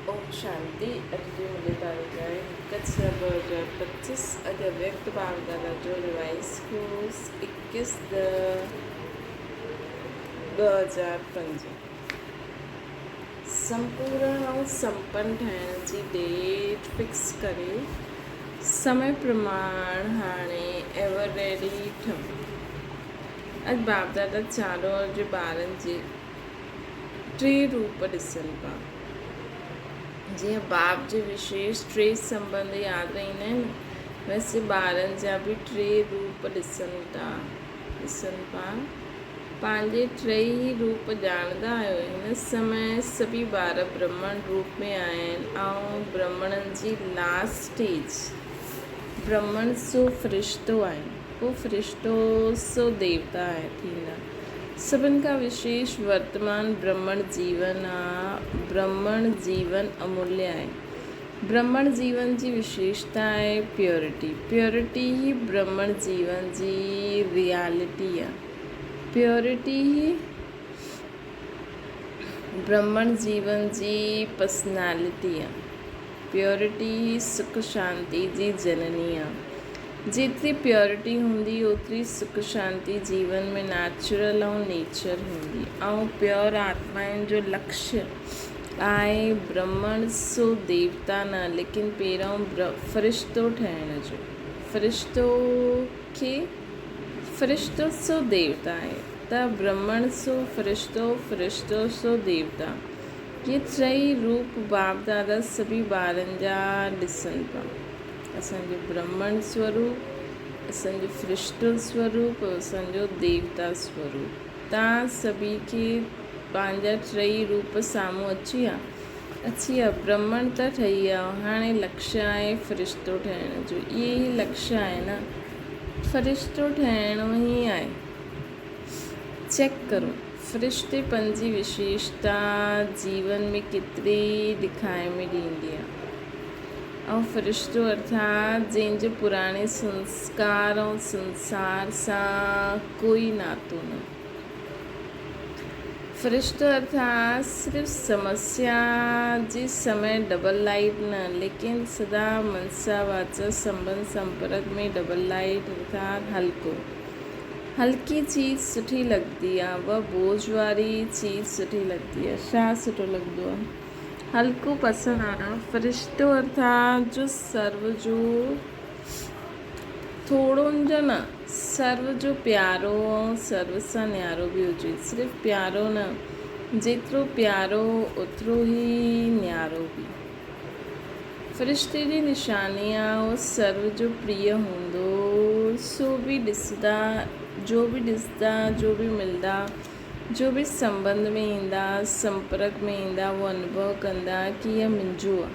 ओम शांति। अॼु मुंहिंजे तारीख़ आहे 1/6/2025। अॼु व्यक्त भावदारा जो रिवाइज़ कोर्स 21/10/2005। संपूर्ण ऐं संपन्न थियण जी डेट फिक्स करे समय प्रमाण हाणे एवर रेडी थियूं। अॼु बापदादा चारो जे ॿारनि जे 3 रूप ॾिसनि पिया। जीअं बाप जे विशेष 3 संबंध यादि रहंदा आहिनि, वैसे ॿारनि जा बि 3 रूप ॾिसनि पिया। पंहिंजे 3 रूप ॼाणंदा आहियो। हिन समय सभी ॿार ब्राह्मण रूप में आहिनि ऐं ब्राह्मणनि जी लास्ट स्टेज ब्राह्मण सो फ़रिश्तो आहे, पोइ फ़रिश्तो सो देवता आहे थींदा। सभिनि खां विशेष वर्तमान ब्राह्मण जीवन आहे। ब्राह्मण जीवन अमूल्य आहे। ब्राह्मण जीवन जी विशेषता आहे प्योरिटी। प्योरिटी ही ब्राह्मण जीवन जी रियलिटी आहे। प्योरिटी ही ब्राह्मण जीवन जी पर्सनैलिटी आहे। प्योरिटी ही सुख शांति जी जननी आहे। जेतिरी प्योरिटी हूंदी ओतिरी सुख शांति जीवन में नेचुरल ऐं नेचर हूंदी। ऐं प्योर आत्माउनि जो लक्ष्य आहे ब्राह्मण सो देवता न, लेकिन पहिरों फ़रिश्तो ठहिण जो। फ़रिश्तो सो देवता आहे त ब्राह्मण सो फ़रिश्तो, फ़रिश्तो सो देवता। ये 3 रूप बाप दादा सभी ॿारनि जा ॾिसनि पिया। असांजो ब्राह्मण स्वरूप, असांजो फ़रिश्तो स्वरूप, असांजो देवता स्वरूप। तव्हां सभी खे पंहिंजा 3 रूप साम्हूं अची विया। ब्राह्मण त ठही विया, हाणे लक्ष्य आहे फ़रिश्तो ठहिण जो। इहे ई लक्ष्य आहे न, फ़रिश्तो ठहिणो ई आहे। चेक करो फ़रिश्तेपन जी विशेषता जीवन में केतिरी ॾेखारे में ॾींदी आहे। ऐं फ़रिश्तो अर्थात जंहिंजो पुराणे संस्कार ऐं संसार सां कोई नातो न। फ़रिश्तो अर्थात सिर्फ़ु समस्या जे समय डबल लाइट न, लेकिन सदा मनसा वाचा संबंध संपर्क में डबल लाइट अर्थात हल्की चीज़ सुठी लॻंदी आहे, वह बोझ वारी चीज़ सुठी लॻंदी आहे। छा सुठो लॻंदो आहे? हल्को पसंदि आहे न। फ़रिश्तो अर्थात जो सर्व जो थोरो जो न, सर्व जो प्यारो ऐं सर्व सां न्यारो बि हुजे। सिर्फ़ु प्यारो न, जेतिरो प्यारो ओतिरो ई न्यारो बि। फ़रिश्ते जी निशानी आहे उहो सर्व जो प्रिय हूंदो। जो बि ॾिसंदा, जो बि मिलंदा, जो बि संबंध में ईंदा, संपर्क में ईंदा, उहो अनुभव कंदा कि हीअ मुंहिंजो आहे।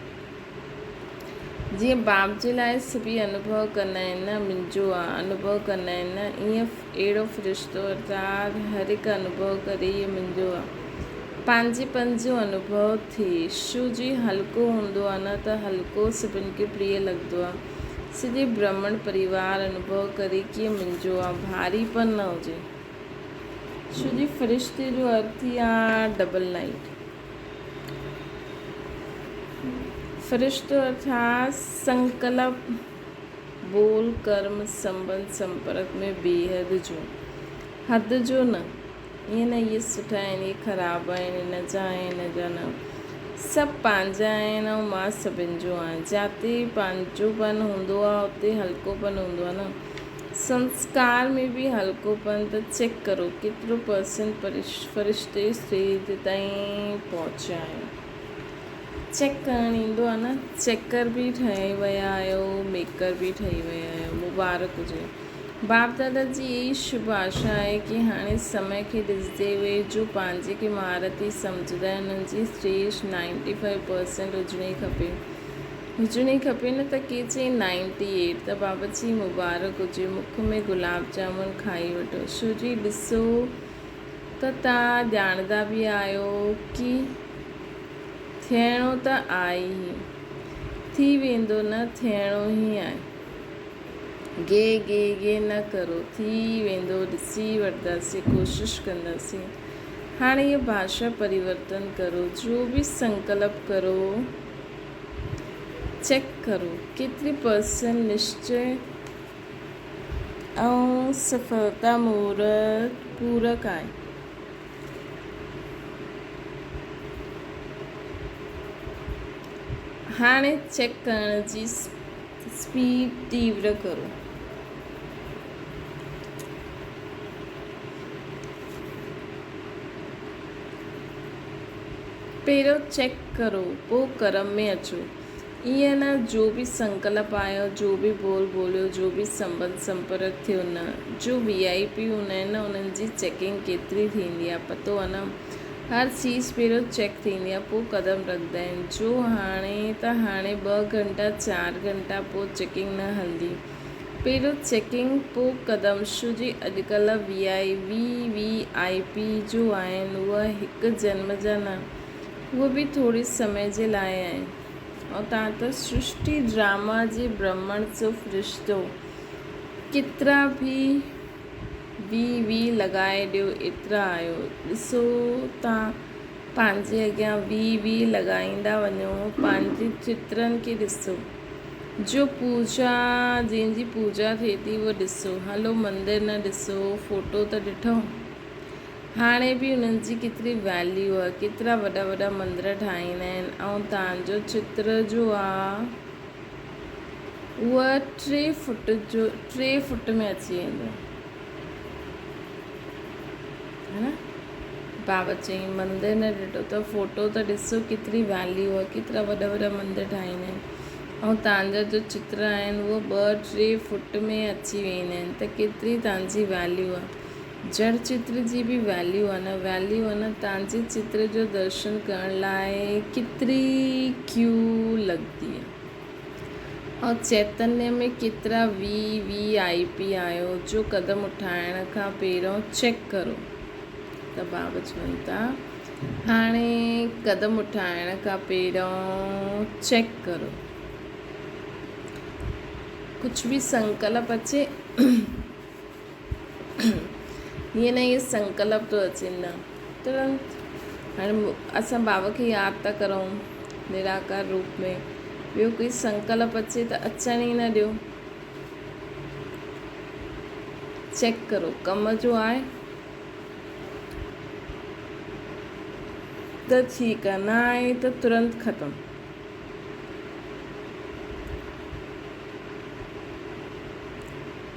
जीअं बाप जे लाइ सभी अनुभव कंदा आहिनि न, मुंहिंजो आहे अनुभव कंदा आहिनि न, ईअं अहिड़ो फ़रिश्तो अर्थात हर हिकु अनुभव करे हीअ मुंहिंजो आहे। पंहिंजेपन जो अनुभव थिए। छो जी हल्को हूंदो आहे न, त हल्को सभिनि खे प्रिय लॻंदो आहे। सॼे ब्राह्मण परिवार अनुभव करे कि मुंहिंजो आहे, भारीपन न हुजे। छो जी फ़रिश्ते जो अर्थ ई आहे डबल लाइट। फ़रिश्तो अर्थात संकल्प, बोल, कर्म, संबंध संपर्क में बेहद जो, हद जो न। ईअं न इहे सुठा आहिनि, इहे ख़राबु आहिनि, इन जा आहिनि, इन जा न। सभु पंहिंजा आहिनि ऐं मां सभिनि जो आहियां। जिते पंहिंजोपन हूंदो आहे उते हल्कोपन हूंदो आहे न। संस्कार में बि हल्कोपन। त चेक करो केतिरो % फ़रिश्ते स्टेज ताईं पहुचा आहियो। चेक करणु ईंदो आहे न। चेकर बि ठही विया आहियो, मेकर बि ठही विया आहियो। मुबारक हुजे। बाप दादा जी यही शुभ आशा आहे कि हाणे समय खे ॾिसंदे हुए जो पंहिंजे खे महारथी सम्झंदा आहिनि, उन्हनि जी स्टेज 95% हुजणी खपे न। त के चई 98, त बाबा जी मुबारक हुजे। मुख में गुलाब जामुन खाई वठो। छो जी ॾिसो त तव्हां ॼाणंदा बि आहियो कि थियणो त आहे ई, थी वेंदो न, थियणो ई आहे। गे न करो, थी वेंदो, ॾिसी वठंदासीं, कोशिशि कंदासीं। हाणे ये भाषा परिवर्तन करो, जो भी संकल्प करो चेक करो केतिरी % निश्चय ऐं सफलता मुहूर्त पूरक आहे। हाणे चेक करण जी स्पीड तीव्र करो। पहिरियों चेक करो पोइ कर्म में अचो। ईअं न जो बि संकल्प आयो, जो बि बोल बोलियो, जो बि संबंध संपर्क थियो न, जो VIP हूंदा आहिनि न उन्हनि जी चेकिंग केतिरी थींदी आहे पतो आहे न। हर चीज़ पहिरियों चेक थींदी आहे पोइ कदम रखंदा आहिनि। जो हाणे 2 घंटा 4 घंटा पोइ चेकिंग न हलंदी, पहिरियों चेकिंग पोइ कदम। छो जी अॼुकल्ह VIP जो आहिनि उहे हिकु जन्म जा न, उहे बि थोरे समय जे लाइ आहिनि। और तव्हां त सृष्टि ड्रामा जे ब्रह्मण जो फ़रिश्तो, केतिरा बि लॻाए ॾियो एतिरा आहियो। ॾिसो तव्हां पंहिंजे अॻियां वी लॻाईंदा वञो, पंहिंजे चित्रनि खे ॾिसो। जंहिंजी पूजा थिए थी उहो ॾिसो। हलो मंदिर न ॾिसो, फ़ोटो त ॾिठो। हाणे बि उन्हनि जी केतिरी वैल्यू आहे, केतिरा वॾा वॾा मंदर ठाहींदा आहिनि। ऐं तव्हांजो चित्र जो आहे उहा 3 फुट में अची वेंदो है न। बाबा चई मंदिर न ॾिठो त फ़ोटो त ॾिसो, केतिरी वैल्यू आहे, केतिरा वॾा वॾा मंदर ठाहींदा आहिनि। ऐं तव्हांजा जो चित्र आहिनि उहो 2-3 फुट में अची वेंदा आहिनि त केतिरी तव्हांजी वैल्यू आहे। जड़ चित्र जी बि वैल्यू आहे न। तव्हांजे चित्र जो दर्शन करण लाइ केतिरी क्यू लॻंदी आहे। और चैतन्य में केतिरा VIP आहियो। जो कदम उठाइण खां पहिरियों चेक करो। त बाबा चवनि था हाणे कदम उठाइण खां पहिरियों चेक करो। कुझु बि संकल्प अचे हीअं न इहे संकल्प थो अचे न तुरंत। हाणे असां बाबा खे यादि था करूं निराकार रूप में, ॿियो कोई संकल्प अचे त अचण ई न ॾियो। चेक करो कम जो आहे त ठीकु आहे, न आहे त तुरंत ख़तमु।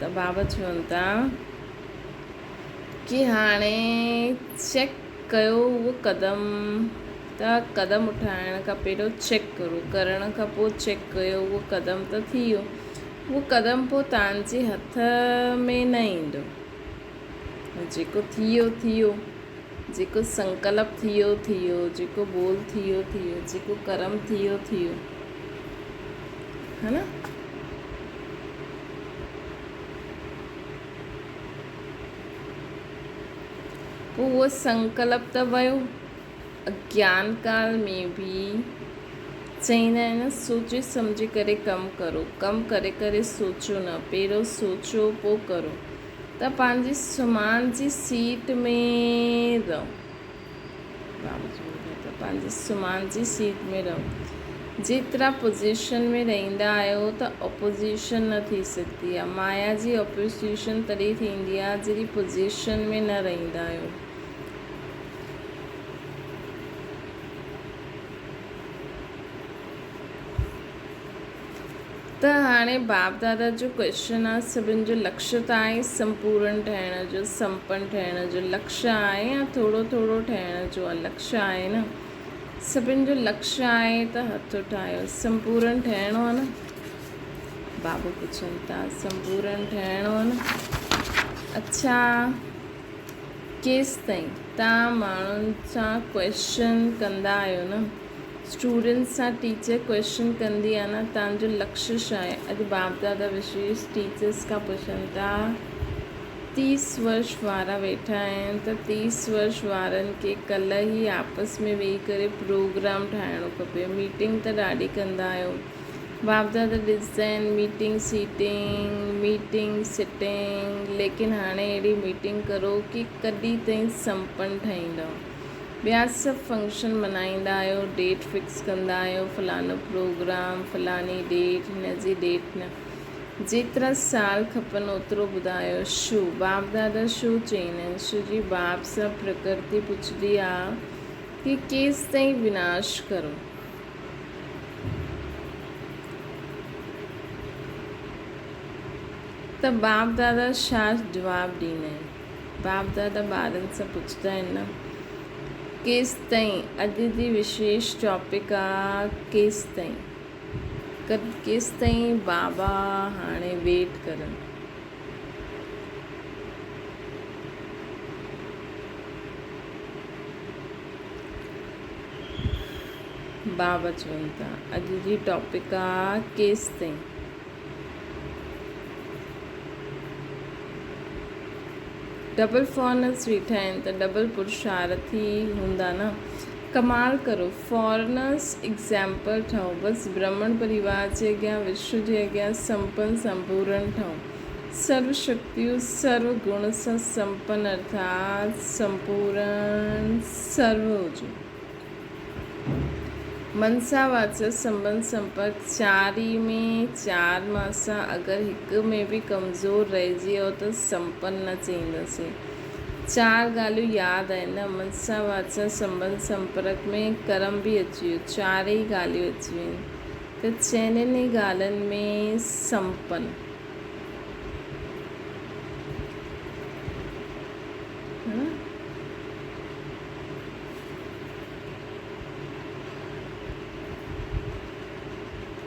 त बाबा चवनि था कि हाणे चेक कयो उहो कदम। त कदम उठाइण खां पहिरियों चेक करो, करण खां पोइ चेक कयो उहो कदम त थी वियो। उहो कदम पोइ तव्हांजे हथ में न ईंदो। जेको थी वियो, जेको संकल्प थी वियो, जेको बोल थी वियो, जेको कर्म थी वियो है न। पोइ उहो संकल्प त वियो। अज्ञान काल में बि चईंदा आहिनि सोचे सम्झी करे कमु करो। कमु करे करे सोचो न, पहिरियों सोचो पोइ करो। त पंहिंजी सुमान जी सीट में रहो। पंहिंजी सुमान जी सीट में रहो। जेतिरा पोजीशन में रहंदा आहियो त अपोजिशन न थी सघंदी आहे। माया जी अपोजिशन तॾहिं थींदी आहे जॾहिं पोजीशन में न रहंदा आहियो। त हाणे बाप दादा जो क्वेश्चन आहे, सभिनि जो लक्ष्य त आहे संपूर्ण ठहिण जो, संपन्न ठहिण जो लक्ष्य आहे या थोरो थोरो ठहिण जो आहे? लक्ष्य आहे न, सभिनि जो लक्ष्य आहे त हथ उठायो। संपूर्ण ठहिणो आहे न, बाबू पुछनि था संपूर्ण ठहिणो आहे न। अच्छा केसि ताईं तव्हां माण्हुनि सां क्वेश्चन कंदा आहियो न, स्टूडेंट्स सां टीचर क्वेश्चन कंदी आहे न, तव्हांजो लक्ष्य छा आहे? अॼु बाप दादा विशेष टीचर्स खां पुछनि था 30 वर्ष वारा वेठा आहिनि त 30 वर्ष वारनि खे कल्ह ई आपस में वेही करे प्रोग्राम ठाहिणो खपे। मीटिंग त ॾाढी कंदा आहियो, बाप दादा ॾिसंदा आहिनि मीटिंग सिटिंग, लेकिन हाणे अहिड़ी मीटिंग करो कि कॾहिं ताईं संपन्न ठाहींदव। ॿिया सभु फंक्शन मल्हाईंदा आहियो, डेट फिक्स कंदा आहियो, फलानो प्रोग्राम, फलानी डेट, हिन जी डेट न, जेतिरा साल खपनि ओतिरो ॿुधायो। छो बाप दादा छो चईंदा आहिनि? छो जी बाप सां प्रकृति पुछंदी आहे कि केसि ताईं विनाश करो। त बाप दादा छा जवाबु ॾींदा आहिनि? बाप दादा ॿारनि सां पुछंदा आहिनि न, केसि ताईं? अॼु जी विशेष टॉपिक आहे केसि ताईं। केसि ताईं बाबा हाणे वेट करनि। बाबा चवनि था अॼु जी टॉपिक आहे केसि ताईं। डबल फॉरनर्स वेठा आहिनि त डबल पुरुषार्थी हूंदा न। कमाल करो, फॉरनर्स एग्ज़ाम्पल ठहो, बसि ब्राह्मण परिवार जे अॻियां, विश्व जे अॻियां संपन्न संपूर्ण ठहो, सर्व शक्तियूं सर्व गुण सां संपन्न अर्थात संपूर्ण सर्व हुजो। मनसा वाचा संबंध संपर्क चारि में चारि मां सां अगरि हिक में बि कमज़ोर रहिजी वियो त संपन्न न चईंदासीं। चारि ॻाल्हियूं यादि आहिनि न, मनसा वाचा संबंध संपर्क में कर्म बि अची वियो, चारि ई ॻाल्हियूं अची वियूं आहिनि त चइनि ई ॻाल्हियुनि में संपन्न।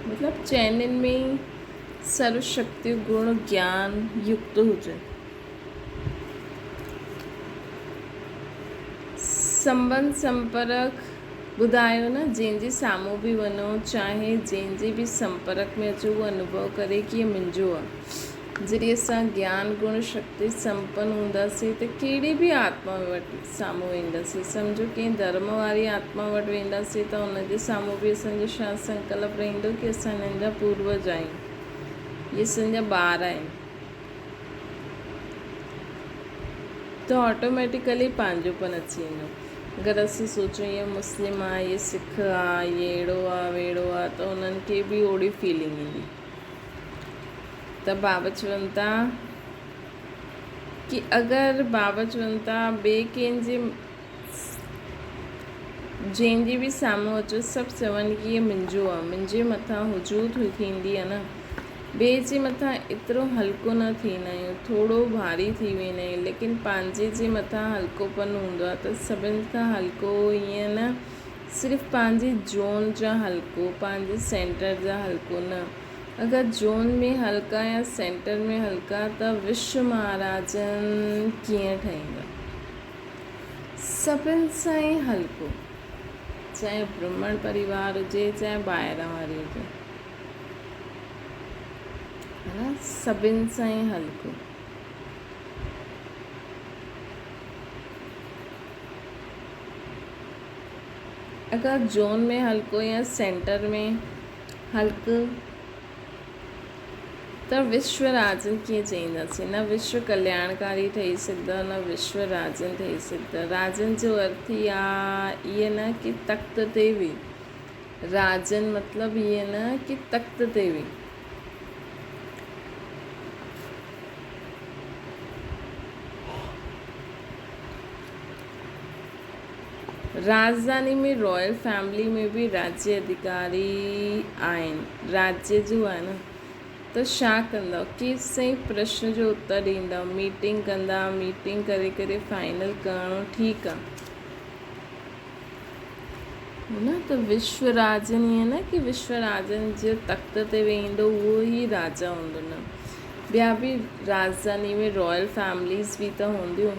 मतलब चइनि में सर्व शक्ति गुण ज्ञान युक्त हुजे। संबंध संपर्क ॿुधायो न, जंहिंजे साम्हूं बि वञो, चाहे जंहिंजे बि संपर्क में अचो, उहो अनुभव करे कि इहो मुंहिंजो आहे। जॾहिं असां ज्ञान गुण शक्ति संपन्न हूंदासीं त कहिड़ी बि आत्मा वटि साम्हूं वेंदासीं। सम्झो कंहिं धर्म वारी आत्मा वटि वेंदासीं त उनजे साम्हूं बि असांजो छा संकल्प रहंदो कि असां हिननि जा पूर्वज आहियूं, इहे असांजा ॿार आहिनि, त ऑटोमेटिकली पंहिंजोपन अची वेंदो। अगरि असीं सोचूं इहे मुस्लिम आहे, इहे सिख आहे, इहे अहिड़ो आहे वेड़ो आहे, त उन्हनि खे बि ओड़ी फीलिंग ईंदी। त बाबा चवनि था कि अगरि बाबा चवनि था ॿिए कंहिंजे जंहिंजे बि साम्हूं अचो सभु चवनि कि इहे मुंहिंजो आहे, मुंहिंजे मथां हुजूत थींदी आहे न, ॿिए जे मथां एतिरो हल्को न थींदा आहियूं, थोरो भारी थी वेंदा आहियूं, लेकिन पंहिंजे जे मथां हल्कोपन हूंदो आहे त सभिनि खां हल्को ईअं न, सिर्फ़ु पंहिंजी जोन जा हल्को, पंहिंजे सेंटर जा हल्को न। अगरि जोन में हल्का या सेंटर में हल्का त विश्व महाराजन कीअं ठहींदा? सभिनि सां ई हल्को, चाहे ब्राह्मण परिवार हुजे चाहे ॿाहिरां वारी हुजे, है ना, सभिनि सां ई हल्को। अगरि जोन में हल्को या सेंटर में हल्को त विश्व राजन कीअं चईंदासीं? न विश्व कल्याणकारी ठही सघंदा, न विश्व राजन ठही सघंदा। राजन जो अर्थ ई आहे ईअं न कि तख़्त ते वेही, राजन मतिलबु ईअं न कि तख़्त ते वेही। राजधानी में रॉयल फैमिली में बि राज्य अधिकारी आहिनि, राज्य जो आहे न, त छा कंदव? केसि ताईं प्रश्न जो उत्तर ॾींदव? मीटिंग कंदा, मीटिंग करे करे फाइनल करिणो, ठीकु आहे न। त विश्व राजन ईअं न कि विश्व राजन जे तख़्त ते वेहींदो उहो ई राजा हूंदो, न। ॿिया बि राजधानी में रॉयल फैमिलीज़ बि त हूंदियूं,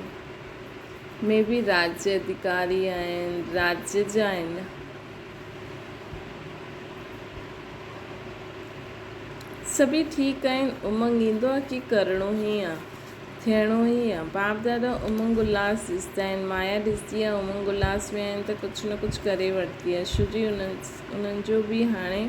में बि राज्य अधिकारी आहिनि, राज्य जा आहिनि। सभी ठीकु आहिनि, उमंग ईंदो आहे कि करिणो ई आहे, थियणो ई आहे। बाप दादा उमंग उल्लास ॾिसंदा आहिनि, माया ॾिसंदी आहे उमंग उल्लास में आहिनि त कुझु न कुझु करे वठंदी आहे। छो जी उन्हनि जो बि हाणे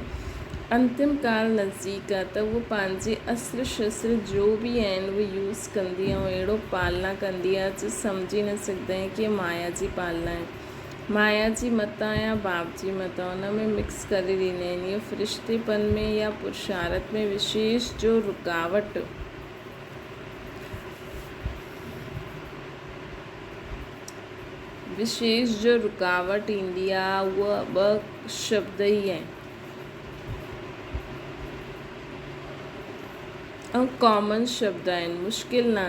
अंतिम काल नज़दीक आहे त उहो पंहिंजे अस्त्र शस्त्र जो बि आहिनि उहे यूज़ कंदी ऐं अहिड़ो पालना कंदी आहे जो सम्झी न सघंदा आहियूं कि माया जी पालना आहे। माया जी मता या बाप जी मता हुन में मिक्स करे ॾींदा आहिनि। इहो फ़रिश्तेपन में या पुरुषार्थ में विशेष जो रुकावट ईंदी आहे उहा 2 शब्द ई आहिनि ऐं कॉमन शब्द आहिनि, मुश्किल न।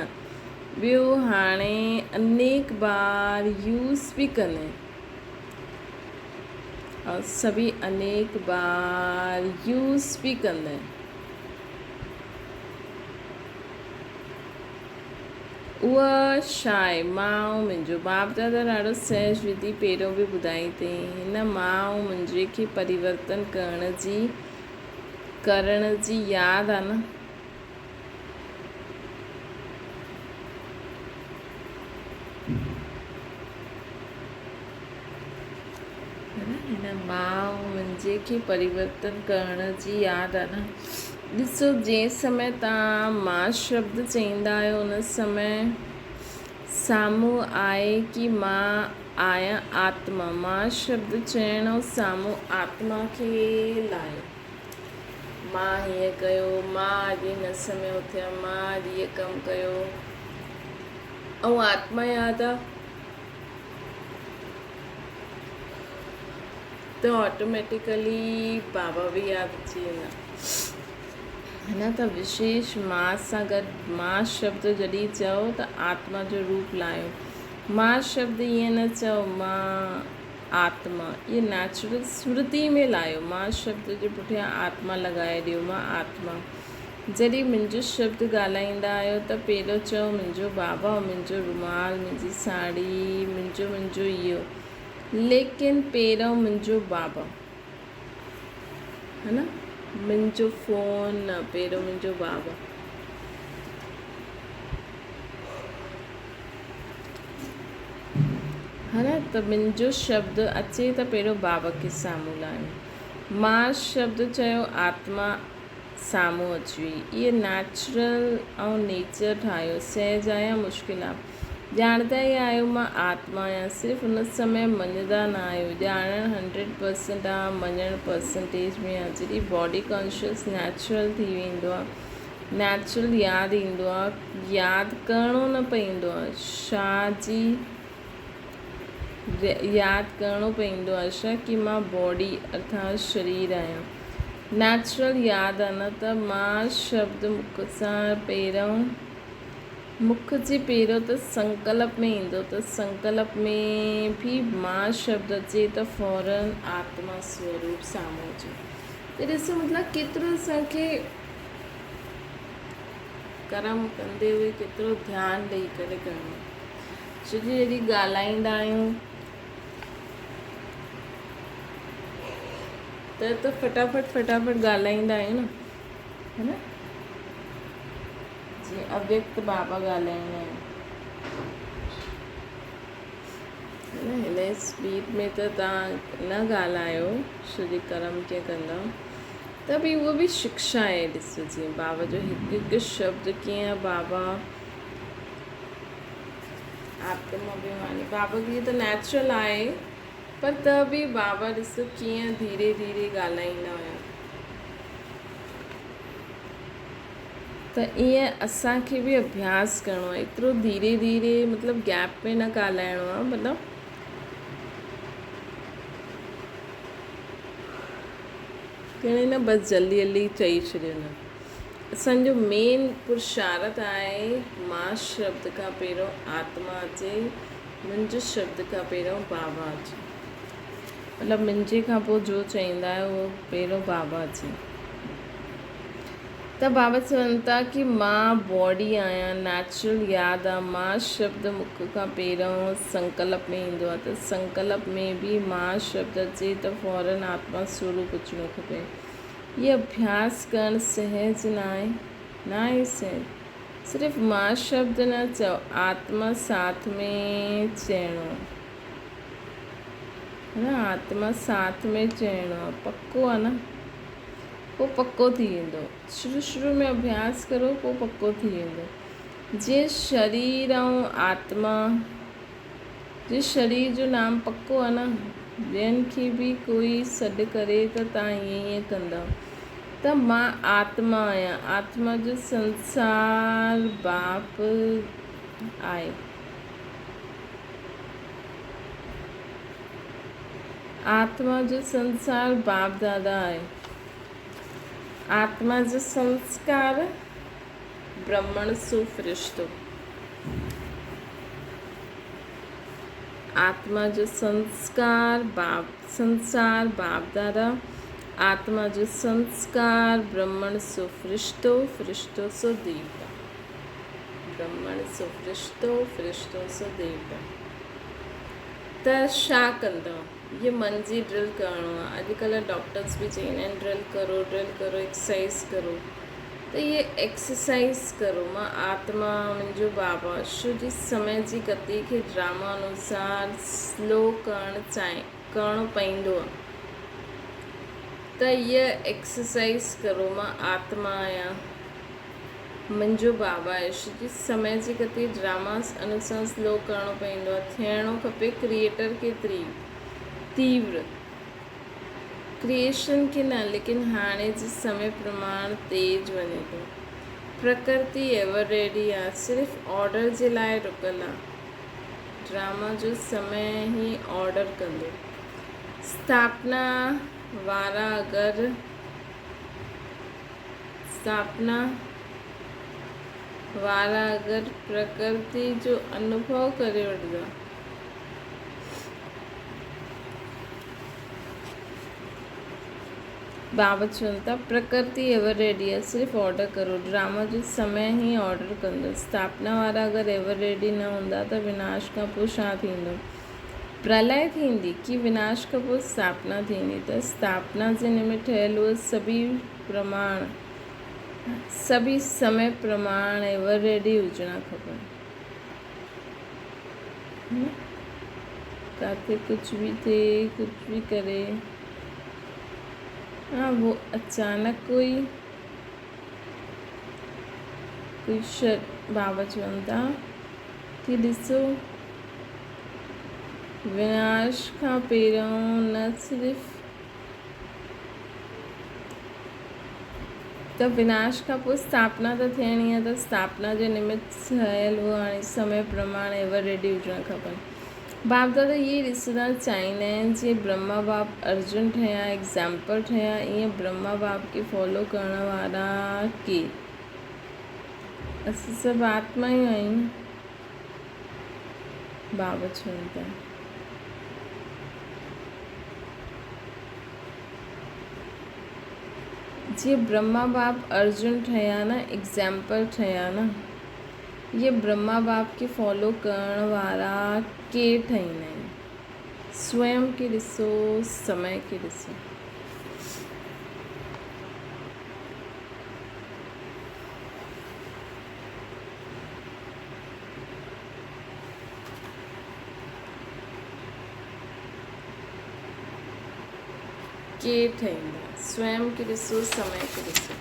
ॿियो हाणे अनेक बार यूज़ बि कंदा आहिनि और सभी अनेक बार यूज़ भी कंदा आहिनि। उहा छा आहे? मां ऐं मुंहिंजो बाप दादा ॾाढो सहज विधि पहिरियों बि ॿुधाई अथई। हिन मां ऐं मुंहिंजे खे परिवर्तन करण जी यादि आहे न। हिन मां ऐं मुंहिंजे खे परिवर्तन करण जी यादि आहे न। ॾिसो, जंहिं समय तव्हां मां शब्द चईंदा आहियो उन समय साम्हूं आहे कि मां आहियां आत्मा। मां शब्द चइण ऐं साम्हूं आत्मा खे लाहियो। मां हीअं कयो, मां अॼु हिन समय उथियमि, मां अॼु हीअ कमु कयो ऐं आत्मा यादि आहे त ऑटोमेटिकली बाबा बि यादि अची वेंदा। हिन त विशेष मां सां गॾु मां शब्द जॾहिं चयो त आत्मा जो रूप लाहियो। मां शब्द ईअं न चयो मां आत्मा, इहे नेचुरल स्मृति में लाहियो। मां शब्द जे पुठियां आत्मा लॻाए ॾियो, मां आत्मा। जॾहिं मुंहिंजो शब्द ॻाल्हाईंदा आहियो त पहिरियों चयो मुंहिंजो बाबा, मुंहिंजो रुमाल, मुंहिंजी साड़ी, मुंहिंजो इहो, लेकिन पहिरियों मुंहिंजो बाबा, है न, मुंहिंजो फ़ोन न, पहिरियों मुंहिंजो बाबा। है न, त मुंहिंजो शब्द अचे त पहिरियों बाबा खे साम्हूं लाहियो। मां शब्द चयो, आत्मा साम्हूं अची वई। इहे नेचुरल ऐं नेचर ठाहियो। सहज आहे या मुश्किल आहे? ॼाणंदा ई आहियो मां आत्मा आहियां, सिर्फ़ु उन समय मञंदा न आहियो। ॼाणणु 100% आहे, मञणु परसेंटेज में आहे। जॾहिं बॉडी कॉन्शियस नेचुरल थी वेंदो आहे, नेचुरल यादि ईंदो आहे, यादि करिणो न पवंदो आहे। यादि करिणो पवंदो आहे छा कि मां बॉडी अर्थात शरीर आहियां। नेचुरल यादि आहे न। त मां शब्द मुख जे पहिरियों त संकल्प में ईंदो, त संकल्प में बि मां शब्द अचे त फौरन आत्मा स्वरूप साम्हूं अचे। त ॾिसो, मतिलबु केतिरो असांखे कर्म कंदे हुए केतिरो ध्यानु ॾेई करे करिणो। छो जो जॾहिं ॻाल्हाईंदा आहियूं त फटाफट ॻाल्हाईंदा आहियूं न, है न। जीअं अव्यक्त बाबा ॻाल्हाईंदा आहिनि, हिन स्पीड में त तव्हां न ॻाल्हायो, छो जो कर्म कीअं कंदा त बि उहो बि शिक्षा आहे। ॾिसो, जीअं बाबा जो हिकु हिकु शब्द कीअं बाबा आत्माभिमानी, बाबा खे त नेचुरल आहे, पर त बि बाबा ॾिसो कीअं धीरे धीरे ॻाल्हाईंदा हुया। त ईअं असांखे बि अभ्यास करिणो आहे, एतिरो धीरे धीरे, मतिलबु गैप में न ॻाल्हाइणो आहे। मतिलबु कहिड़े न बसि जल्दी चई छॾियो न। असांजो मेन पुरुषार्थ आहे मां शब्द खां पहिरियों आत्मा अचे, मुंहिंजो शब्द खां पहिरियों बाबा अचे। मतिलबु मुंहिंजे खां पोइ जो चईंदा आहियो उहो पहिरियों बाबा अचे। त बाबा चवनि था कि मां बॉडी आहियां, नेचुरल यादि आहे। मां शब्द मुख खां पहिरियों संकल्प में ईंदो आहे, त संकल्प में बि मां शब्द अचे त फौरन आत्मा स्वरूप अचिणो खपे। इहो अभ्यास करणु सहज न आहे सहज। सिर्फ़ु मां शब्द न चओ, आत्मा साथ में चइणो आहे, है न। आत्मा साथ में चइणो आहे, पक्को आहे न। पोइ पको थी वेंदो। शुरू में अभ्यास करो, पोइ पको थी वेंदो। जे शरीर ऐं आत्मा, जे शरीर जो नाम पको आहे न, ॿियनि खे बि कोई सॾु करे त तव्हां ईअं कंदा त मां आत्मा आहियां। आत्मा जो संसार बाप आहे। आत्मा जो संसार बाप दादा आहे। आत्मा जो संस्कार ब्रह्मण सु फ़रिश्तो। आत्मा जो संसार बाप दादा। आत्मा जो संस्कार ब्रह्मण सु फ़रिश्तो, फ़रिश्तो सु देवता। ब्रह्मण सु फ़रिश्तो, फ़रिश्तो सु देवता। त छा कंदव? ये मन जी ड्रिल करणो आहे। अॼुकल्ह डॉक्टर्स बि चईंदा आहिनि ड्रिल करो, एक्सरसाइज करो। त ये एक्सरसाइज करो। मां आत्मा, मुंहिंजो बाबा छो जी समय जी गति खे ड्रामा अनुसार स्लो करणो पवंदो आहे। त ये एक्सरसाइज करो। मां आत्मा आहियां, मुंहिंजो बाबा आहे। छो जी समय जी गति ड्रामा अनुसार स्लो करणो पवंदो आहे। थियणो खपे क्रिएटर खे तीव्र, क्रिएशन खे न, लेकिन हाणे जे समय प्रमाण तेज वञे थो। प्रकृति एवर रेडी आहे, सिर्फ़ु ऑर्डर जे लाइ रुकल आहे। ड्रामा जो समय ही ऑर्डर कंदो। स्थापना वारा अगरि प्रकृति जो अनुभव करे वठंदा, बाबा चवनि था प्रकृति एवर रेडी आहे, सिर्फ़ु ऑर्डर करो। ड्रामा जो समय ही ऑर्डर कंदो। स्थापना वारा अगरि एवर रेडी न हूंदा त विनाश खां पोइ छा थींदो? प्रलय थींदी कि विनाश खां पोइ स्थापना थींदी। त स्थापना जे निमित्त ठहियल उहे सभी समय प्रमाण एवर रेडी हुजणा खपनि। किथे कुछ भी थिए, कुछ भी करे, हाँ वो अचानक कोई बाबा चवनि था कि ॾिसो विनाश खां पहिरियों न सिर्फ़ु त विनाश खां पोइ स्थापना त थियणी आहे। त स्थापना जे निमित्त ठहियल उहो हाणे समय प्रमाण एवर रेडी हुजणा खपनि। बाप दादा ये ॾिसणु चाहींदा आहिनि जीअं ब्रह्मा बाप अर्जुन ठहिया, एग्ज़ाम्पल ठहिया, ईअं ब्रह्मा बाप खे फॉलो करण वारा केरु? असां सभु आत्मा ई आहियूं। बाबा चवनि था जीअं ब्रह्मा बाप अर्जुन ठहिया न, एग्ज़ाम्पल ठहिया न, ये ब्रह्मा बाप खे फॉलो करण वारा केरु ठाहींदा आहिनि? स्वयं खे ॾिसो, समय खे ॾिसो। केरु ठाहींदा? स्वयं खे ॾिसो, समय खे ॾिसो।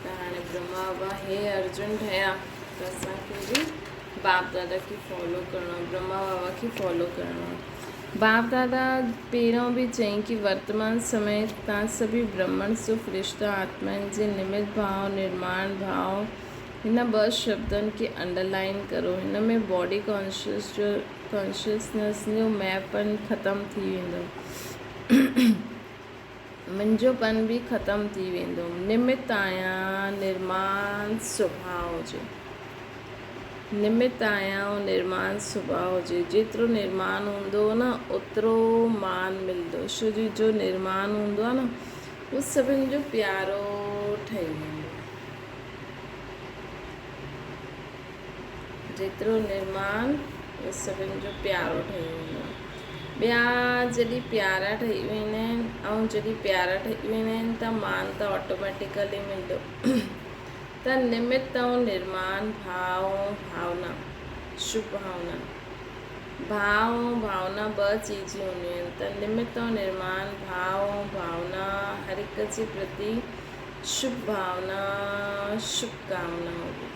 त हाणे ब्रह्मा बाबा हे अर्जुन ठहिया त असांखे बि बाप दादा खे फॉलो करिणो आहे, ब्रह्मा बाबा खे फॉलो करिणो आहे। बाप दादा पहिरों बि चईं कि वर्तमान समय तव्हां सभी ब्रह्मण सु फ़रिश्ता आत्माउनि जे निमित्त भाव, निर्माण भाव, हिन 2 शब्दनि खे अंडरलाइन करो। हिन में बॉडी कॉन्शियसनेस जो मैपन ख़तमु थी वेंदो, मुंहिंजोपन बि ख़तमु थी वेंदो। निमित्त आहियां निर्माण स्वभाव जो, निमित्त आहियां ऐं निर्माण स्वभाव जो। जेतिरो निर्माण हूंदो न ओतिरो मान मिलंदो। छो जो निर्माण हूंदो आहे न उहो सभिनि जो प्यारो ठही वेंदो। जेतिरो निर्माण उहो सभिनि जो प्यारो ठही वेंदो। ॿिया जॾहिं प्यारा ठही वेंदा आहिनि ऐं जॾहिं प्यारा ठही वेंदा आहिनि त मान त ऑटोमेटिकली मिलंदो। त निमित्त ऐं निर्माण, भाव ऐं भावना, शुभ भावना, भाव ऐं भावना 2 चीज़ूं हूंदियूं आहिनि। त निमित्त ऐं निर्माण, भाव ऐं भावना हर हिक जे प्रति शुभ भावना शुभकामनाओं भी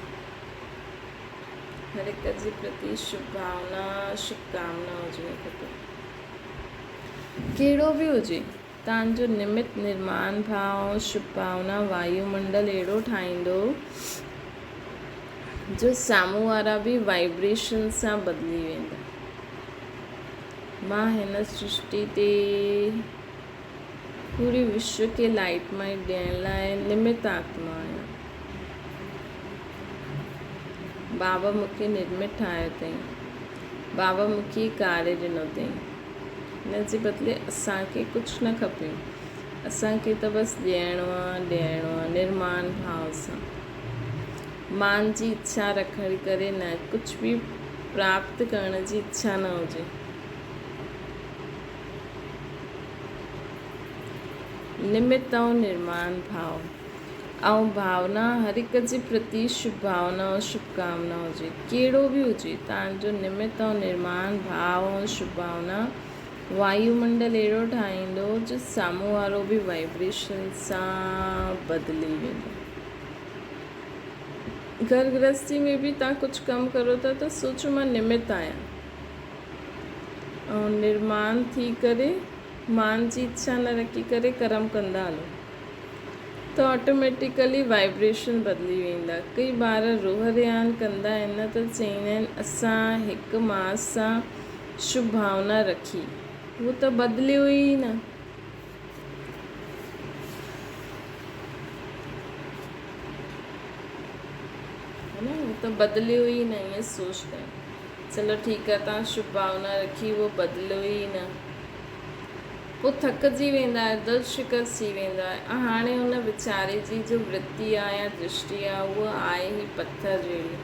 हर एक जे प्रति शुभ भावना शुभकामना हुजणु खपे। कहिड़ो बि हुजे, तव्हांजो निमित निर्माण भाव शुभ भावना वायुमंडल अहिड़ो ठाहींदो जो साम्हूं वारा बि वाइब्रेशन सां बदिली वेंदा। मां हिन सृष्टि ते पूरे विश्व खे लाइटमय ॾियण लाइ निमित आत्मा आहियां। बाबा मूंखे निर्मित ठाहियो अथई, बाबा मूंखे कार्य ॾिनो अथई। हिन जे बदिले असांखे कुझु न खपे, असांखे त बसि ॾियणो आहे निर्माण भाव सां। मान जी इच्छा रखण करे न, कुझु बि प्राप्त करण जी इच्छा न हुजे। निमित ऐं निर्माण भाव ऐं भावना हर हिक जे प्रति शुभ भावना ऐं शुभकामना हुजे। कहिड़ो बि हुजे, तव्हांजो निमित ऐं निर्माण भाव ऐं शुभ भावना वायुमंडल अहिड़ो ठाहींदो जो साम्हूं वारो बि वाइब्रेशन सां बदिली वेंदो। घर गृहस्थी में बि तव्हां कुझु कमु करो था त सोचो मां निमित आहियां ऐं निर्माण थी करे मान जी इच्छा न रखी करे कर्म कंदा हलो त ऑटोमेटिकली वाइब्रेशन बदिली वेंदा। कई ॿार रोह रियान कंदा आहिनि न त चईंदा आहिनि असां हिकु मास सां शुभ भावना रखी, उहो त बदिलियो ई न। उहो त बदिलियो ई न, ईअं सोचदा आहिनि। चलो ठीकु आहे, तव्हां शुभ भावना रखी, उहो बदिलियो ई न, पोइ थकिजी वेंदा आहे, दिलि शिकस्त थी वेंदा आहे। ऐं हाणे हुन वीचारे जी जो वृत्ति आहे या दृष्टि आहे उहा आहे ई पथर जहिड़ी,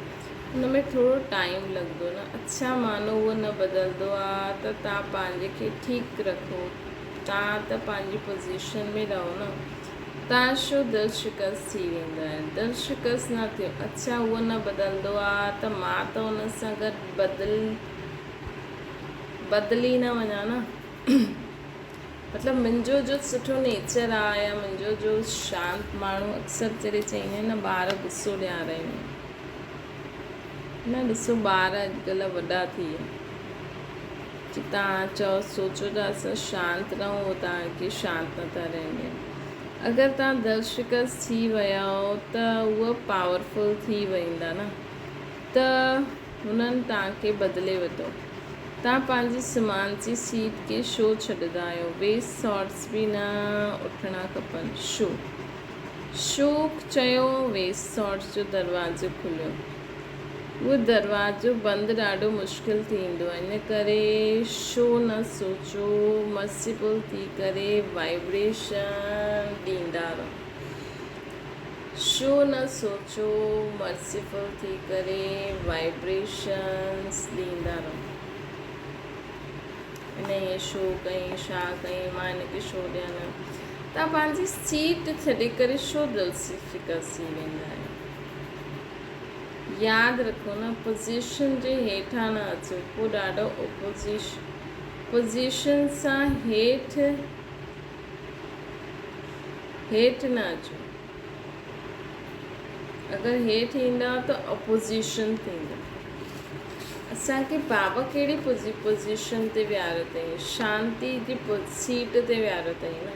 हुन में थोरो टाइम लॻंदो न। अच्छा मानो उहो न बदिलंदो आहे त तव्हां पंहिंजे खे ठीकु रखो, तव्हां त पंहिंजी पोज़ीशन में रहो न। तव्हां छो दिलि शिकस्त थी वेंदा आहिनि? दिलि शिकस्त न थियो, अच्छा उहो न बदिलंदो आहे त मां त हुन सां गॾु बदिली न वञा न। मतिलबु मुंहिंजो जो सुठो नेचर आहे या मुंहिंजो जो शांति, माण्हू अक्सर जॾहिं चईंदा आहिनि न ॿार गुस्सो ॾियाराईंदा आहिनि न। ॾिसो ॿार अॼुकल्ह वॾा थी विया, कि तव्हां चओ सोचो था असां शांति रहूं, उहो तव्हांखे शांति नथा रहण ॾियनि। अगरि तव्हां दिलि शिकस्त थी विया हो त उहा पावरफुल थी वेंदा न, त हुननि तव्हांखे बदिले वरितो। तव्हां पंहिंजी समान जी सीट खे छो छॾंदा आहियो? वेस्ट थॉट्स बि न उथणा खपनि। छो चयो वेस्ट थॉट्स जो दरवाज़ो खुलियो? उहो दरवाज़ो बंदि ॾाढो मुश्किल थींदो आहे, इन करे छो न सोचो मर्सीफुल थी करे वाइब्रेशन ॾींदा रहो। छो न सोचो मर्सीफुल थी करे वाइब्रेशन्स ॾींदा रहो। इन ईअं छो कई, छा कई, मां हिनखे छो ॾियां न। तव्हां पंहिंजी सीट छॾे करे छो दिलि शिकस्त थी वेंदा आहियो? यादि रखो न, पोज़ीशन जे हेठां न अचो, पोइ ॾाढो पोज़ीशन सां हेठि न अचो। अगरि हेठि ईंदा त अपोज़िशन थींदा। असांखे बाबा कहिड़ी पोज़ीशन ते विहारियो अथई? शांती जी सीट ते विहारियो अथई न।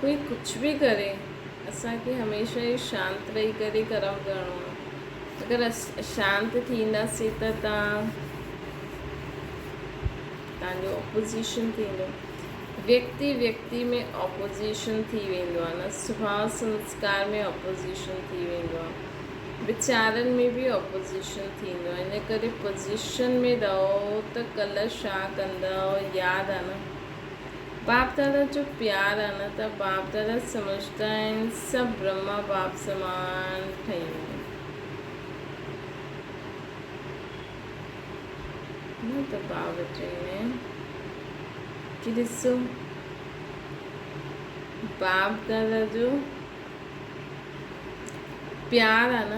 कोई कुझु बि करे, असांखे हमेशह ई शांति रही करे कर्म करिणो आहे। अगरि अशांत थींदासीं त तव्हांजो अपोज़िशन थींदो। व्यक्ति में अपोज़िशन थी वेंदो आहे न, स्वभाव संस्कार में अपोज़िशन थी वेंदो आहे, वीचारनि में बि अपोज़िशन थींदो आहे। इन करे पोज़ीशन में रहो त कल्ह छा कंदव यादि आहे न। बाप दादा जो प्यार आहे न, त बाप दादा सम्झंदा आहिनि सभु ब्रह्मा बाप समान ठही वञे न। त बाबा चवंदा आहिनि कि ॾिसो बाप दादा जो प्यार आहे न,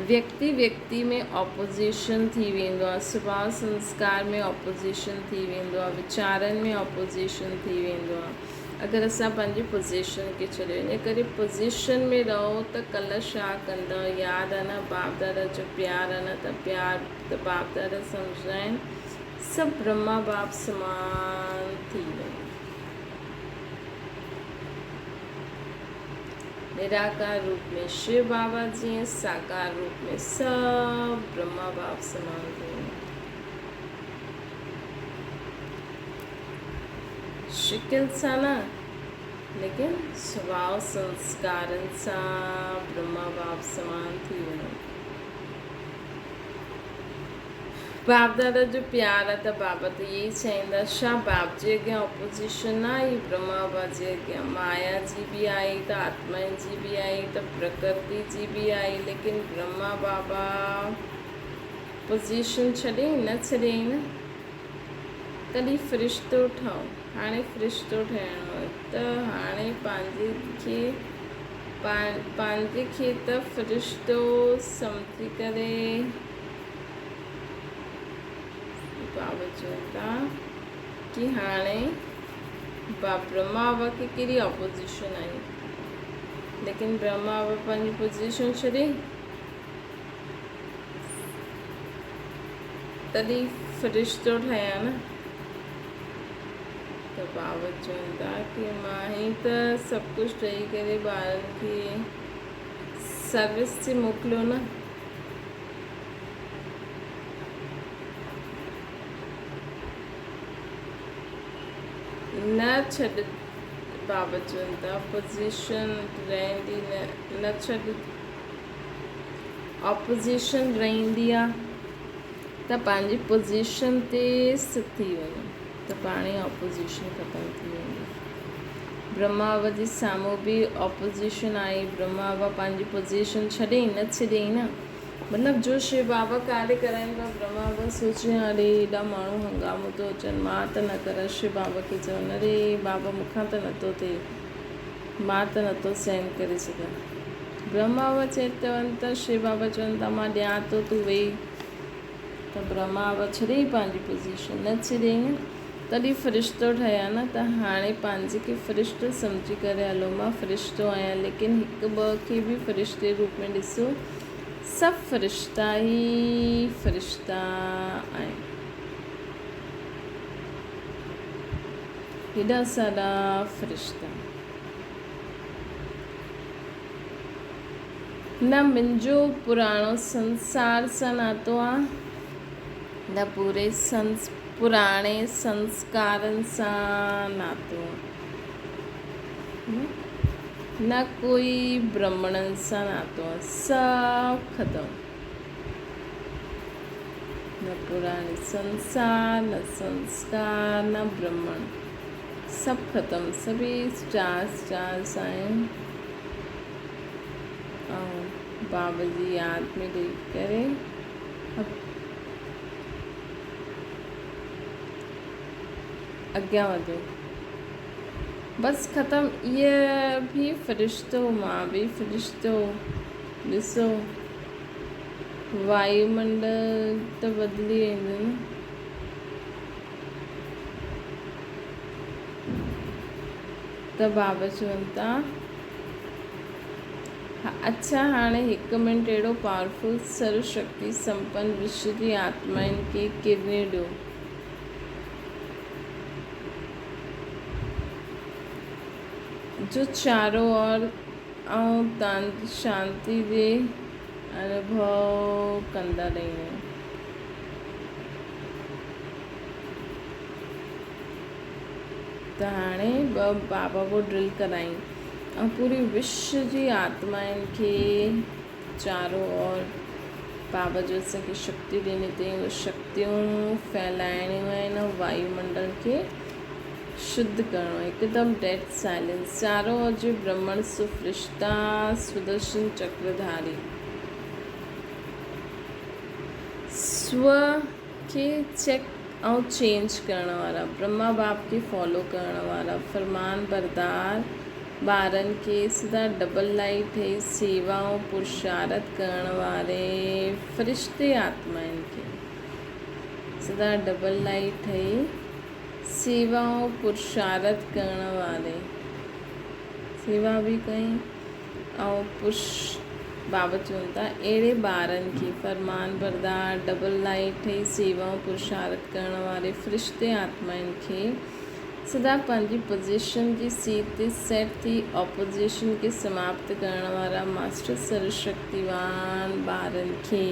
व्यक्ति व्यक्ति में ऑपोजिशन थी वेंदो आहे, स्वभाव संस्कार में ऑपोजिशन थी वेंदो आहे, वीचारनि में ऑपोजिशन थी वेंदो आहे अगरि असां पंहिंजी पोज़ीशन खे छॾे इन करे पोज़ीशन में रहो त कल्ह छा कंदा। यादि आहे न बाप दादा जो प्यार आहे न, त प्यार त बाप दादा सम्झंदा आहिनि सभु ब्रह्मा बाप समान थी वञे। निराकार रूप में शिव बाबा जी, साकार रूप में सब ब्रह्मा बाप समान थी वञे। शिकिल सां न, लेकिन स्वभाव संस्कारनि सां ब्रह्मा बाप समान थी वञो। बाप दादा जो प्यार आहे त बाबा त इहे ई चाहींदा, छा बाप जे अॻियां ऑपोजिशन न आई, ब्रह्मा बाबा जे अॻियां माया जी बि आई त आत्माउनि जी बि आई त प्रकृति जी बि आई, लेकिन ब्रह्मा बाबा पोज़ीशन छॾे न छॾे न, कॾहिं फ़रिश्तो ठहो। हाणे फ़रिश्तो ठहिणो आहे त हाणे पंहिंजे खे त फ़रिश्तो सम्झी करे बाबा चवनि था कि हाणे ब्रह्मा बाबा खे कहिड़ी ऑपोजिशन आई, लेकिन ब्रह्मा बाबा पंहिंजी पोज़ीशन छॾे तॾहिं फ़रिश्तो ठहिया न। त बाबा चवनि था कि मां ई त सभु कुझु ॾेई करे ॿारनि खे सर्विस ते मोकिलियो न। न छॾ, बाबा चवनि था पोज़ीशन रहंदी न छॾ, ऑपोजिशन रहंदी आहे त पंहिंजी पोज़ीशन ते स्थित थी वञो त पाण ई ऑपोजिशन ख़तमु थी वेंदी। ब्रह्मा बाबा जे साम्हूं बि ऑपोजिशन आई, ब्रह्मा बाबा पंहिंजी पोज़ीशन छॾे न छॾे न, मतिलबु जो शिव बाबा कार्य कराइनि पिया ब्रह्मा बाबा सोचे अरे हेॾा माण्हू हंगामो थो अचनि, मां त न करां। शिव बाबा खे चवनि अरे बाबा मूंखां त नथो थिए, मां त नथो सहन करे सघां। ब्रह्मा बाबा चवनि था, शिव बाबा चवनि था मां ॾियां थो तूं वेही, त ब्रह्मा बाबा छॾे पंहिंजी पोज़ीशन न छॾे न, तॾहिं फ़रिश्तो ठहिया न। त हाणे पंहिंजे खे फ़रिश्तो सम्झी करे हलो, मां फ़रिश्तो आहियां, लेकिन हिकु ॿ खे बि फ़रिश्ते रूप में ॾिसो, सभु फ़रिश्ता ई फ़रिश्ता आहिनि। हेॾा सारा फ़रिश्ता, न मुंहिंजो पुराणो संसार सां नातो आहे, न पूरे पुराणे संस्कारनि सां नातो आहे, न कोई ब्राह्मणनि सां नातो आहे, सभु ख़तमु। न पुराणे संसार, न संस्कार, न ब्राह्मण, सभु ख़तमु। सभी स्टार्स आहिनि ऐं बाबा जी यादि में ॾेई करे अॻियां वधो, बसि ख़तमु। इहे बि फ़रिश्तो, मां बि फ़रिश्तो। ॾिसो वायुमंडल त बदिली वेंदो न, त बाबा चवनि था अच्छा हाणे हिकु मिंट अहिड़ो पावरफुल सर्वशक्ति संपन्न विश्व जी आत्माउनि खे किरने ॾियो, जो चारों ओर ऐं तव्हां शांति जे अनुभव कंदा रहंदा आहिनि। त हाणे ॿ बाबा वो ड्रिल कराई ऐं पूरी विश्व जी आत्माउनि खे चारों ओर बाबा जो असांखे शक्ति ॾिनी अथई, उहे शक्तियूं फैलाइणियूं आहिनि, वायुमंडल खे शुद्ध करणो, हिकदमि डेड साइलेंस। चारों ओर जो ब्रह्मण सुफ़रिश्ता सुदर्शन चक्रधारी स्व खे चेक ऐं चेंज करण वारा, ब्रह्मा बाप खे फॉलो करण वारा, फरमान बरदार ॿारनि खे सदा डबल लाइट ठही सेवाऊं पुरुषारत करण वारे फ़रिश्ते आत्माउनि खे सदा डबल लाइट ठही सेवाऊं पुरुषारत करण वारे सेवा बि कई ऐं पुरुष बाबा चवनि था अहिड़े ॿारनि खे फरमान बरदार डबल लाइट ठही सेवाऊं पुरुषारत करण वारे फ़रिश्ते आत्माउनि खे सदा पंहिंजी पोजीशन जी सीट ते सेट थी ऑपोजिशन खे समाप्त करण वारा मास्टर सर्वशक्तिवान ॿारनि खे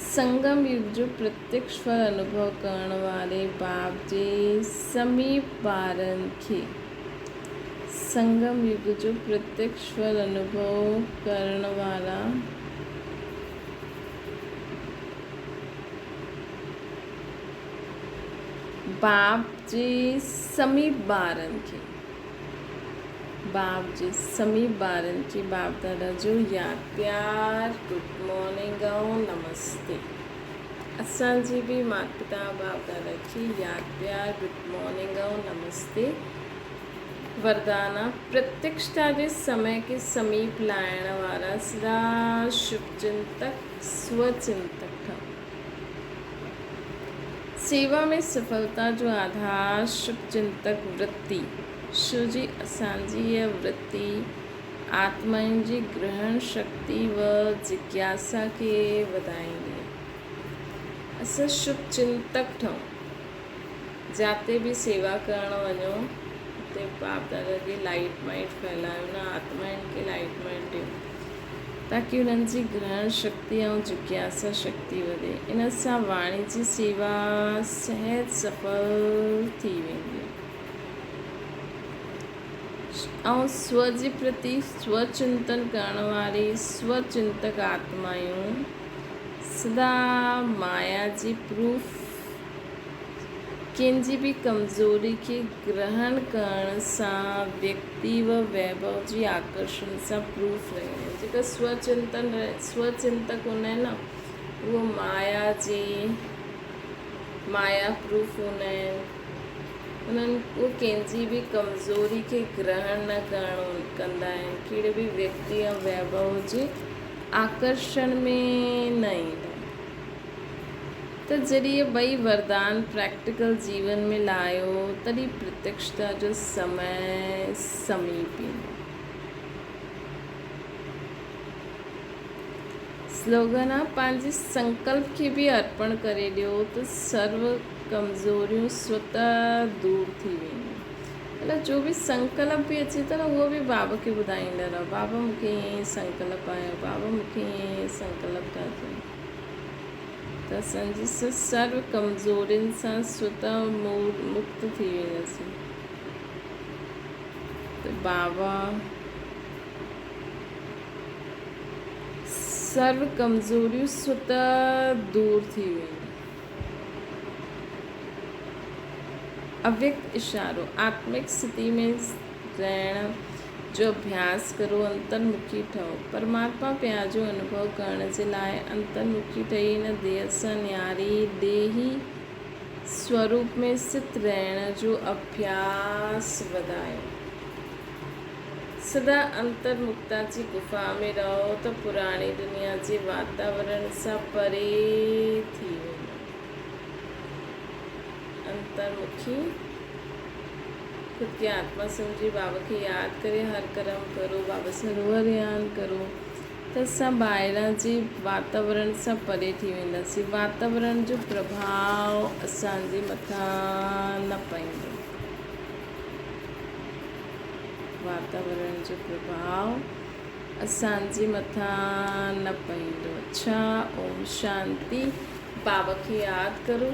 संगम युग जो प्रत्यक्ष फल अनुभव करण वारे बाप जे समीप ॿारनि खे संगम युग जो प्रत्यक्ष फल अनुभव करण वारा बाप जे समीप ॿारनि खे बाप जे समीप ॿारनि खे बाप दादा जो यादि प्यार गुड मॉर्निंग ऐं नमस्ते। असांजी बि माता पिता बाप दादा खे यादि प्यार गुड मॉर्निंग ऐं नमस्ते। वरदाना प्रत्यक्षता जे समय के समीप लाइण वारा सदा शुभचिंतक स्वचिंतक ठहनि। सेवा में सफलता जो आधार शुभचिंतक वृत्ति शो जी असांजी इहा वृत्ति आत्माउनि जी ग्रहण शक्ति व जिज्ञासा खे वधाईंदी आहे। असां शुभचिंतक ठहूं जिते बि सेवा करणु वञूं उते बाप दादा खे लाइट माइट फैलायूं न आत्माउनि खे लाइट माइट ॾियूं ताकी उन्हनि जी ग्रहण शक्ति ऐं जिज्ञासा शक्ति वधे। इन सां वाणी जी सेवा सहज सफल थी वेंदी ऐं स्व जे प्रति स्वचिंतन करण वारी स्वचिंतक आत्मायूं सदा माया जी प्रूफ कंहिंजी बि कमज़ोरी खे ग्रहण करण सां व्यक्ति व वैभव जी आकर्षण सां प्रूफ रहंदा आहिनि। जेका स्वचिंतक हूंदा आहिनि न उहो माया प्रूफ हूंदा आहिनि। उन्हनि उहो कंहिंजी बि कमज़ोरी खे ग्रहण न कंदा आहिनि। कहिड़े बि व्यक्ति या वैभव जे आकर्षण में न ईंदा। त जॾहिं इहे ॿई वरदान प्रैक्टिकल जीवन में लायो तॾहिं प्रत्यक्षता जो समय समीप ईंदो। स्लोगन आहे पंहिंजे संकल्प खे बि अर्पण करे ॾियो त सर्व कमज़ोरियूं स्वतः दूर थी वेंदियूं। मतलब जो बि संकल्प बि अचे थो न उहो बि बाबा खे ॿुधाईंदा रहो बाबा मूंखे ईअं संकल्प आयो बाबा मूंखे ईअं संकल्प था थियनि त असांजी सर्व कमज़ोरियुनि सां स्वतः मुक्त थी वेंदासीं। त बाबा सर्व कमज़ोरियूं स्वतः दूर थी वेंदियूं। अव्यक्त इशारो आत्मिक स्थिति में रहण जो अभ्यास करो अंतर्मुखी ठहो। परमात्मा प्यार जो अनुभव करण जे लाइ अंतर्मुखी ठही हिन देह सां न्यारी देही स्वरूप में स्थित रहण जो अभ्यास वधायो। सदा अंतर्मुखता जी गुफ़ा में रहो त पुराणी दुनिया जे वातावरण सां परे थी वेंदो। अंतर्मुखी खुद की आत्मा समझी बाबा खे यादि करे हर कर्म करो बाबा सां रोह ध्यान करो त असां ॿाहिरां जे वातावरण सां परे थी वेंदासीं। वातावरण जो प्रभाव असांजे मथां न पवंदो। वातावरण जो प्रभाव असांजे मथां न पवंदो। अच्छा ओम शांति। बाबा खे यादि करो।